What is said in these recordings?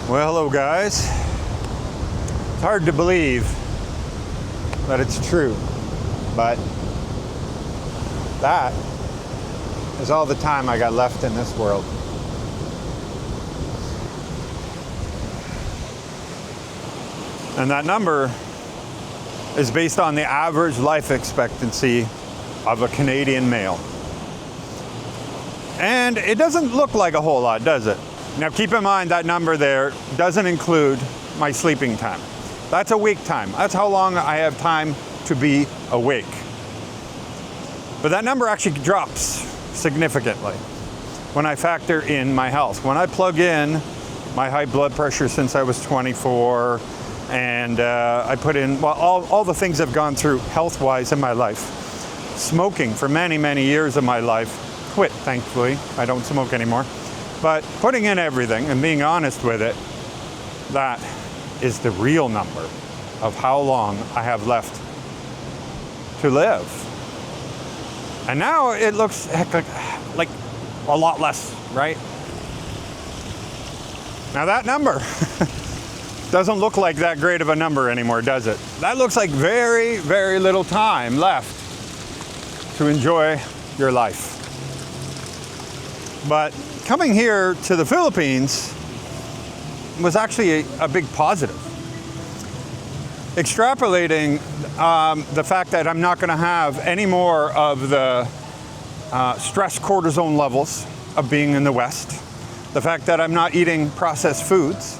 Well, hello guys. It's hard to believe that it's true, but that is all the time I got left in this world. And that number is based on the average life expectancy of a Canadian male. And it doesn't look like a whole lot, does it? Now keep in mind that number there doesn't include my sleeping time. That's awake time. That's how long I have time to be awake. But that number actually drops significantly when I factor in my health. When I plug in my high blood pressure since I was 24, and I put in all the things I've gone through health-wise in my life. Smoking for many, many years of my life. Quit, thankfully. I don't smoke anymore. But putting in everything and being honest with it, that is the real number of how long I have left to live. And now it looks like a lot less, right? Now that number doesn't look like that great of a number anymore, does it? That looks like very, very little time left to enjoy your life. But coming here to the Philippines was actually a big positive. Extrapolating the fact that I'm not going to have any more of the stress cortisol levels of being in the West, the fact that I'm not eating processed foods,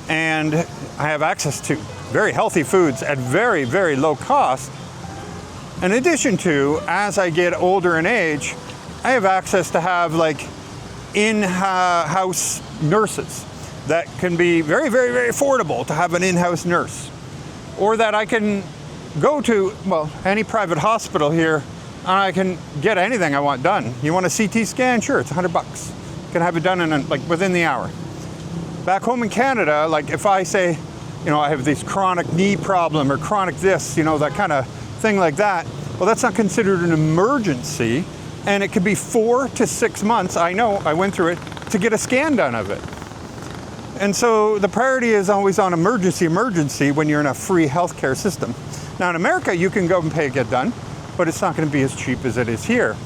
and I have access to very healthy foods at very, very low cost. In addition to, as I get older in age, I have access to have like in-house nurses that can be very, very, very affordable to have an in-house nurse. Or that I can go to, any private hospital here and I can get anything I want done. You want a CT scan? Sure, it's $100. You can have it done in within the hour. Back home in Canada, like if I say, I have this chronic knee problem or chronic this, that kind of thing like that, well, that's not considered an emergency. And it could be 4 to 6 months, I know, I went through it, to get a scan done of it. And so the priority is always on emergency when you're in a free healthcare system. Now in America, you can go and pay, get done, but it's not going to be as cheap as it is here.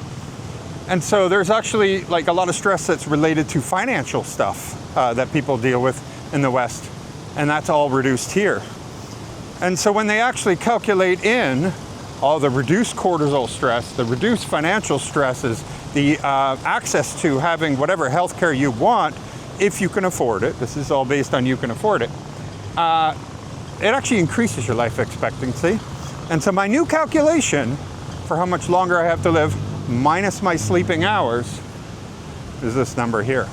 And so there's actually like a lot of stress that's related to financial stuff that people deal with in the West. And that's all reduced here. And so when they actually calculate in all the reduced cortisol stress, the reduced financial stresses, the access to having whatever healthcare you want, if you can afford it, this is all based on you can afford it, it actually increases your life expectancy. And so my new calculation for how much longer I have to live, minus my sleeping hours, is this number here.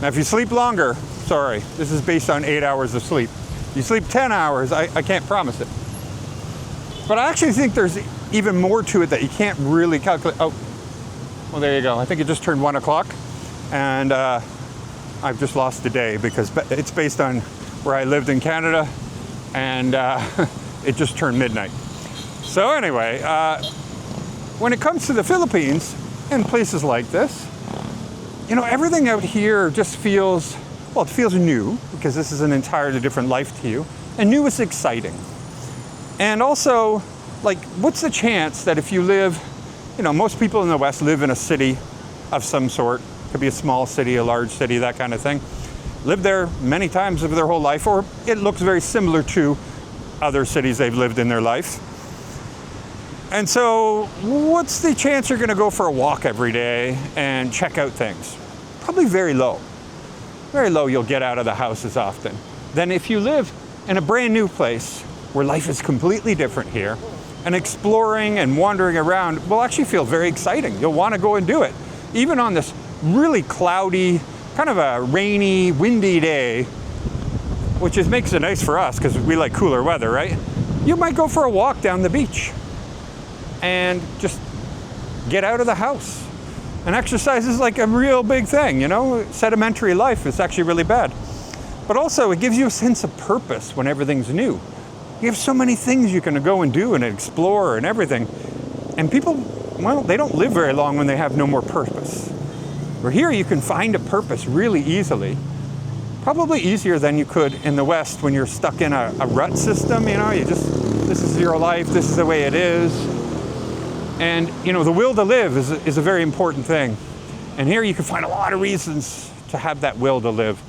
Now if you sleep longer, sorry, this is based on 8 hours of sleep. You sleep 10 hours, I can't promise it. But I actually think there's even more to it that you can't really calculate. Oh, well, there you go. I think it just turned 1 o'clock, and I've just lost a day because it's based on where I lived in Canada, and it just turned midnight. So anyway, when it comes to the Philippines and places like this, everything out here just feels, it feels new because this is an entirely different life to you, and new is exciting. And also, what's the chance that if you live, most people in the West live in a city of some sort, could be a small city, a large city, that kind of thing, live there many times of their whole life, or it looks very similar to other cities they've lived in their life. And so, what's the chance you're gonna go for a walk every day and check out things? Probably very low. Very low you'll get out of the house as often. Then if you live in a brand new place, where life is completely different here, and exploring and wandering around will actually feel very exciting. You'll want to go and do it. Even on this really cloudy, kind of a rainy, windy day, which makes it nice for us because we like cooler weather, right? You might go for a walk down the beach and just get out of the house. And exercise is like a real big thing, Sedimentary life is actually really bad. But also it gives you a sense of purpose when everything's new. You have so many things you can go and do and explore and everything. And people, they don't live very long when they have no more purpose. Where here you can find a purpose really easily. Probably easier than you could in the West when you're stuck in a rut system, you know, this is your life, this is the way it is. And, you know, the will to live is a very important thing. And here you can find a lot of reasons to have that will to live.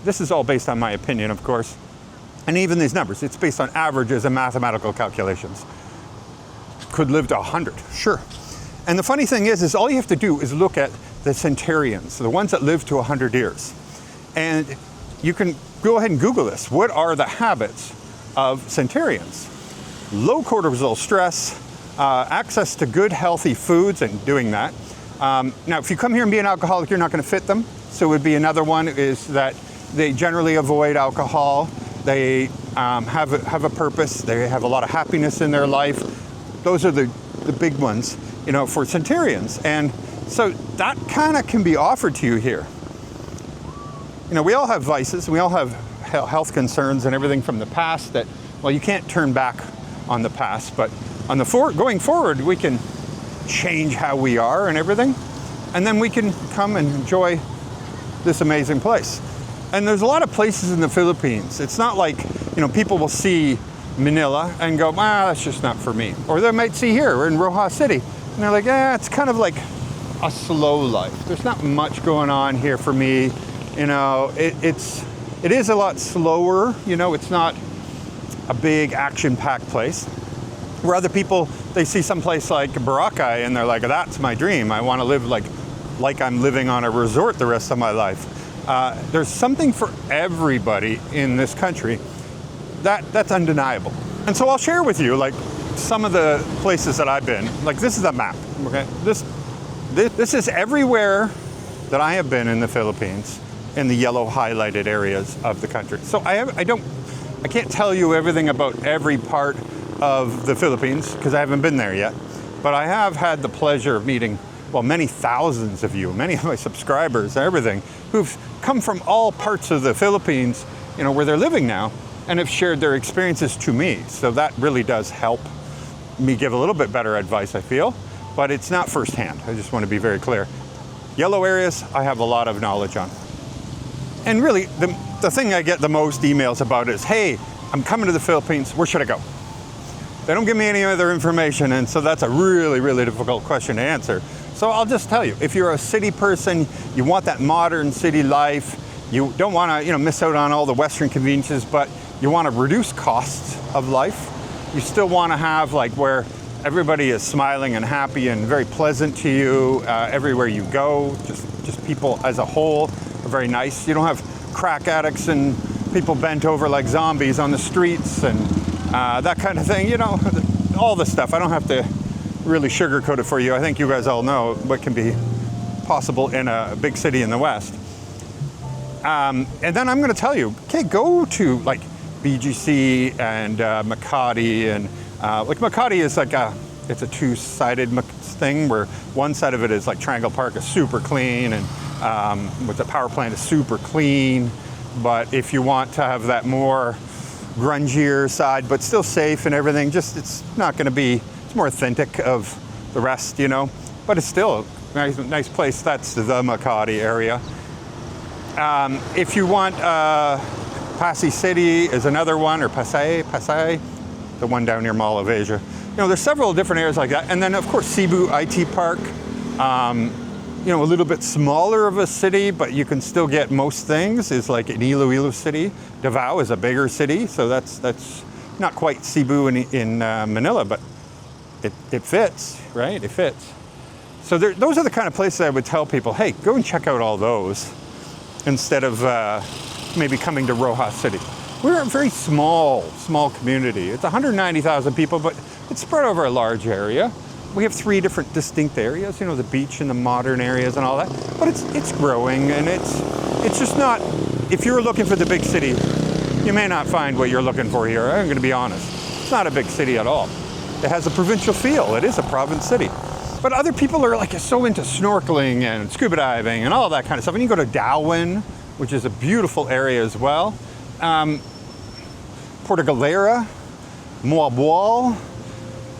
This is all based on my opinion, of course. And even these numbers, it's based on averages and mathematical calculations. Could live to 100, sure. And the funny thing is all you have to do is look at the Centenarians, the ones that live to 100 years. And you can go ahead and Google this. What are the habits of Centenarians? Low cortisol stress, access to good, healthy foods and doing that. Now, if you come here and be an alcoholic, you're not going to fit them. So it would be another one is that they generally avoid alcohol. They have a purpose. They have a lot of happiness in their life. Those are the big ones, you know, for Centenarians. And so that kind of can be offered to you here. You know, we all have vices. We all have health concerns and everything from the past that, well, you can't turn back on the past. But on the going forward, we can change how we are and everything. And then we can come and enjoy this amazing place. And there's a lot of places in the Philippines. It's not like, you know, people will see Manila and go, that's just not for me. Or they might see here, we're in Roxas City. And they're like, it's kind of like a slow life. There's not much going on here for me. You know, it is a lot slower. You know, it's not a big action-packed place. Where other people, they see some place like Boracay and they're like, that's my dream. I want to live like I'm living on a resort the rest of my life. There's something for everybody in this country. That's undeniable. And so I'll share with you like some of the places that I've been. Like this is a map. Okay, this is everywhere that I have been in the Philippines in the yellow highlighted areas of the country. So I can't tell you everything about every part of the Philippines because I haven't been there yet. But I have had the pleasure of meeting, well, many thousands of you, many of my subscribers, everything, who've come from all parts of the Philippines, you know, where they're living now, and have shared their experiences to me. So that really does help me give a little bit better advice, I feel, but it's not firsthand. I just want to be very clear. Yellow areas, I have a lot of knowledge on. And really, the thing I get the most emails about is, hey, I'm coming to the Philippines, where should I go? They don't give me any other information, and so that's a really, really difficult question to answer. So I'll just tell you, if you're a city person, you want that modern city life, you don't want to, you know, miss out on all the Western conveniences, but you want to reduce costs of life. You still want to have like where everybody is smiling and happy and very pleasant to you everywhere you go. Just people as a whole are very nice. You don't have crack addicts and people bent over like zombies on the streets and that kind of thing, you know, all the stuff. I don't have to really sugarcoat it for you. I think you guys all know what can be possible in a big city in the West. And then I'm going to tell you, okay, go to like BGC and Makati, and like Makati is like it's a two-sided thing where one side of it is like Triangle Park is super clean and with the power plant is super clean. But if you want to have that more grungier side, but still safe and everything, just it's not going to be, it's more authentic of the rest, you know, but it's still a nice place. That's the Makati area. If you want Pasay City is another one, or Pasay, the one down near Mall of Asia. You know, there's several different areas like that. And then of course Cebu IT Park, you know, a little bit smaller of a city, but you can still get most things, is like in Iloilo City. Davao is a bigger city, so that's not quite Cebu in Manila, but it fits, right? It fits. So those are the kind of places I would tell people, hey, go and check out all those instead of maybe coming to Roxas City. We're a very small community. It's 190,000 people, but it's spread over a large area. We have 3 different distinct areas, you know, the beach and the modern areas and all that. But it's growing, and it's just not, if you're looking for the big city, you may not find what you're looking for here. I'm going to be honest. It's not a big city at all. It has a provincial feel. It is a province city. But other people are like so into snorkeling and scuba diving and all that kind of stuff. And you go to Darwin, which is a beautiful area as well. Puerto Galera, Moabual.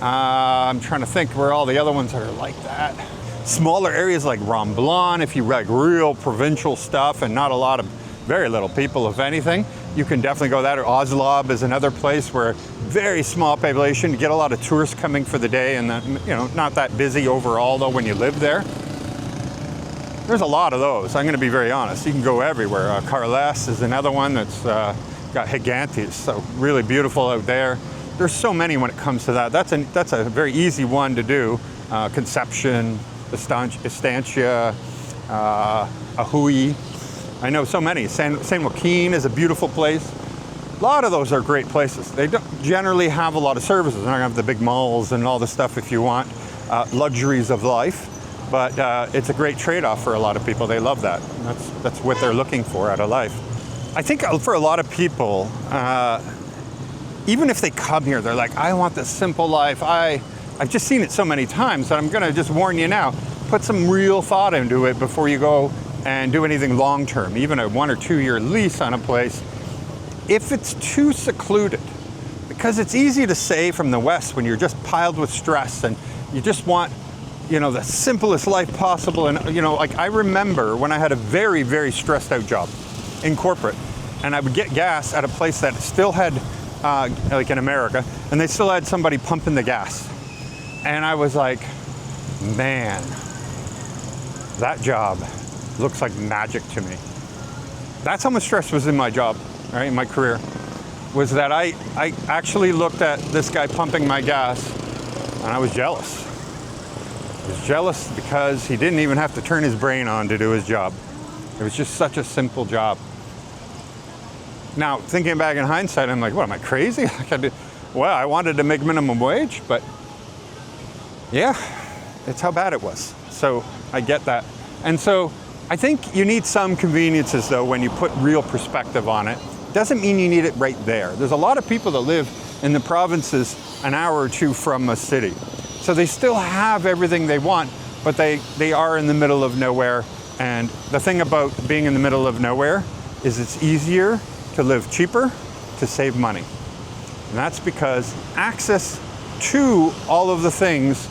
I'm trying to think where all the other ones are like that. Smaller areas like Romblon, if you like real provincial stuff and not a lot of very little people, if anything. You can definitely go that, or Oslo is another place where very small population. You get a lot of tourists coming for the day, and not that busy overall though when you live there. There's a lot of those. I'm going to be very honest. You can go everywhere. Carles is another one that's got gigantes, so really beautiful out there. There's so many when it comes to that. That's a very easy one to do. Conception, Estancia, Ahui. I know so many. San Joaquin is a beautiful place. A lot of those are great places. They don't generally have a lot of services. They don't have the big malls and all the stuff if you want luxuries of life. But it's a great trade-off for a lot of people. They love that. That's what they're looking for out of life. I think for a lot of people, even if they come here, they're like, I want this simple life. I've just seen it so many times that I'm going to just warn you now. Put some real thought into it before you go and do anything long-term, even a 1 or 2 year lease on a place. If it's too secluded, because it's easy to say from the West when you're just piled with stress and you just want, the simplest life possible. And, like I remember when I had a very, very stressed out job in corporate, and I would get gas at a place that still had, like in America, and they still had somebody pumping the gas. And I was like, man, that job looks like magic to me. That's how much stress was in my job, right, in my career, was that I actually looked at this guy pumping my gas, and I was jealous. I was jealous because he didn't even have to turn his brain on to do his job. It was just such a simple job. Now, thinking back in hindsight, I'm like, what, am I crazy? Well, I wanted to make minimum wage, but yeah, it's how bad it was. So I get that. And so I think you need some conveniences though when you put real perspective on it. Doesn't mean you need it right there. There's a lot of people that live in the provinces an hour or two from a city. So they still have everything they want, but they are in the middle of nowhere. And the thing about being in the middle of nowhere is it's easier to live cheaper, to save money. And that's because access to all of the things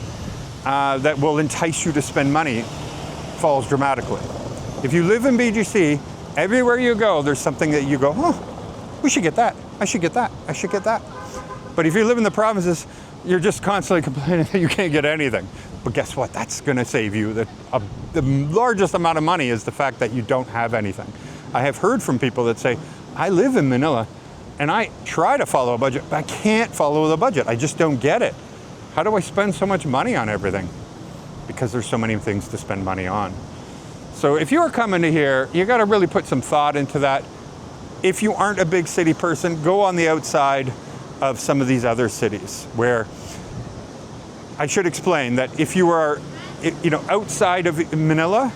that will entice you to spend money falls dramatically. If you live in BGC, everywhere you go, there's something that you go, oh, we should get that. I should get that. I should get that. But if you live in the provinces, you're just constantly complaining that you can't get anything. But guess what? That's going to save you. The largest amount of money is the fact that you don't have anything. I have heard from people that say, I live in Manila and I try to follow a budget, but I can't follow the budget. I just don't get it. How do I spend so much money on everything? Because there's so many things to spend money on. So if you're coming to here, you got to really put some thought into that. If you aren't a big city person, go on the outside of some of these other cities where I should explain that if you are, outside of Manila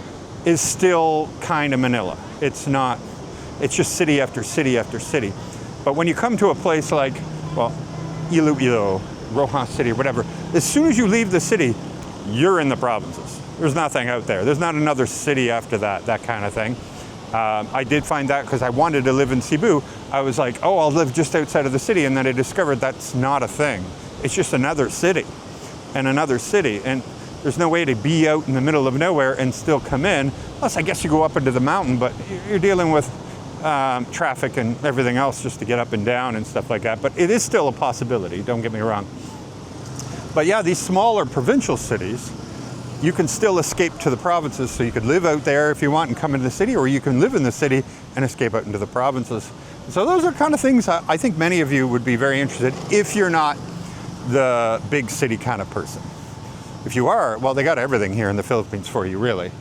is still kind of Manila. It's not, it's just city after city after city. But when you come to a place like, Iloilo, Roxas City, whatever, as soon as you leave the city, you're in the provinces. There's nothing out there. There's not another city after that kind of thing. I did find that because I wanted to live in Cebu. I was like, oh, I'll live just outside of the city. And then I discovered that's not a thing. It's just another city and another city. And there's no way to be out in the middle of nowhere and still come in. Plus, I guess you go up into the mountain, but you're dealing with traffic and everything else just to get up and down and stuff like that. But it is still a possibility, don't get me wrong. But yeah, these smaller provincial cities, you can still escape to the provinces. So you could live out there if you want and come into the city, or you can live in the city and escape out into the provinces. So those are kind of things I think many of you would be very interested if you're not the big city kind of person. If you are, well, they got everything here in the Philippines for you, really.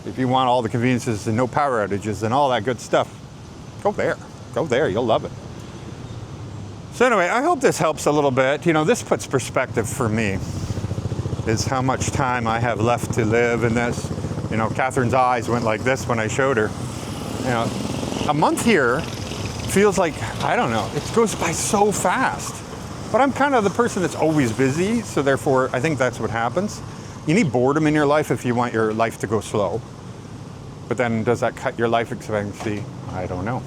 If you want all the conveniences and no power outages and all that good stuff, go there. Go there, you'll love it. So anyway, I hope this helps a little bit. This puts perspective for me, is how much time I have left to live in this. Catherine's eyes went like this when I showed her. A month here feels like, I don't know, it goes by so fast. But I'm kind of the person that's always busy, so therefore I think that's what happens. You need boredom in your life if you want your life to go slow. But then does that cut your life expectancy? I don't know.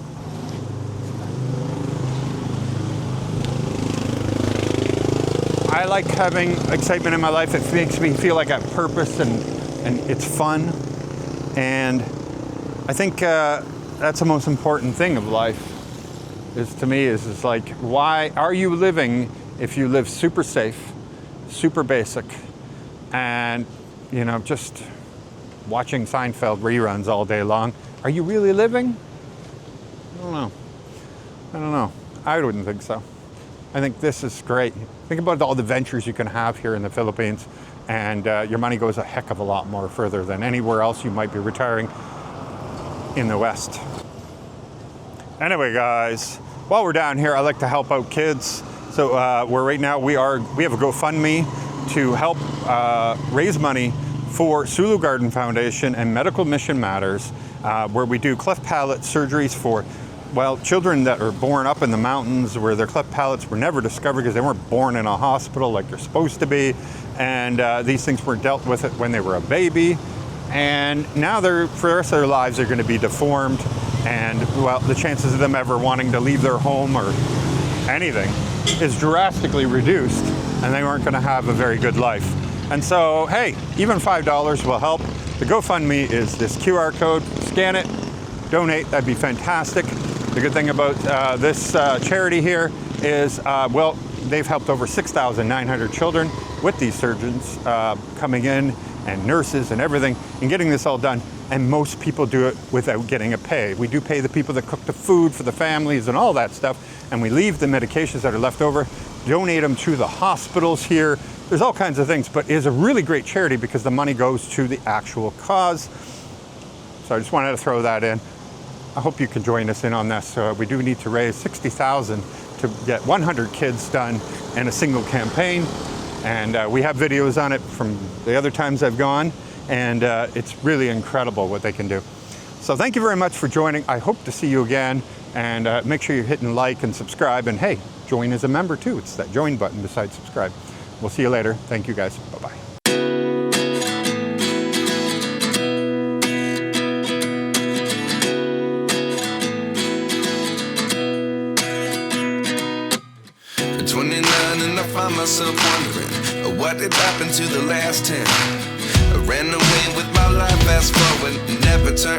I like having excitement in my life. It makes me feel like I have purpose and it's fun. And I think that's the most important thing of life. Is to me is like, why are you living if you live super safe, super basic, and just watching Seinfeld reruns all day long? Are you really living? I don't know. I wouldn't think so. I think this is great. Think about all the ventures you can have here in the Philippines, and your money goes a heck of a lot more further than anywhere else you might be retiring in the West. Anyway, guys, while we're down here, I like to help out kids. So we have a GoFundMe to help raise money for Sulu Garden Foundation and Medical Mission Matters, where we do cleft palate surgeries for children that are born up in the mountains where their cleft palates were never discovered because they weren't born in a hospital like they're supposed to be, and these things were dealt with it when they were a baby, and now for the rest of their lives they're going to be deformed, and the chances of them ever wanting to leave their home or anything is drastically reduced, and they aren't going to have a very good life. And so, hey, even $5 will help. The GoFundMe is this QR code. Scan it, donate, that'd be fantastic. The good thing about this charity here is, they've helped over 6,900 children with these surgeons coming in, and nurses and everything, and getting this all done. And most people do it without getting a pay. We do pay the people that cook the food for the families and all that stuff, and we leave the medications that are left over, donate them to the hospitals here. There's all kinds of things, but it is a really great charity because the money goes to the actual cause. So I just wanted to throw that in. I hope you can join us in on this. We do need to raise $60,000 to get 100 kids done in a single campaign. And we have videos on it from the other times I've gone, and it's really incredible what they can do. So thank you very much for joining. I hope to see you again, and make sure you're hitting like and subscribe, and hey, join as a member too. It's that join button beside subscribe. We'll see you later. Thank you guys. Bye-bye. Find myself wondering what did happen to the last 10. I ran away with my life, fast forward, never turn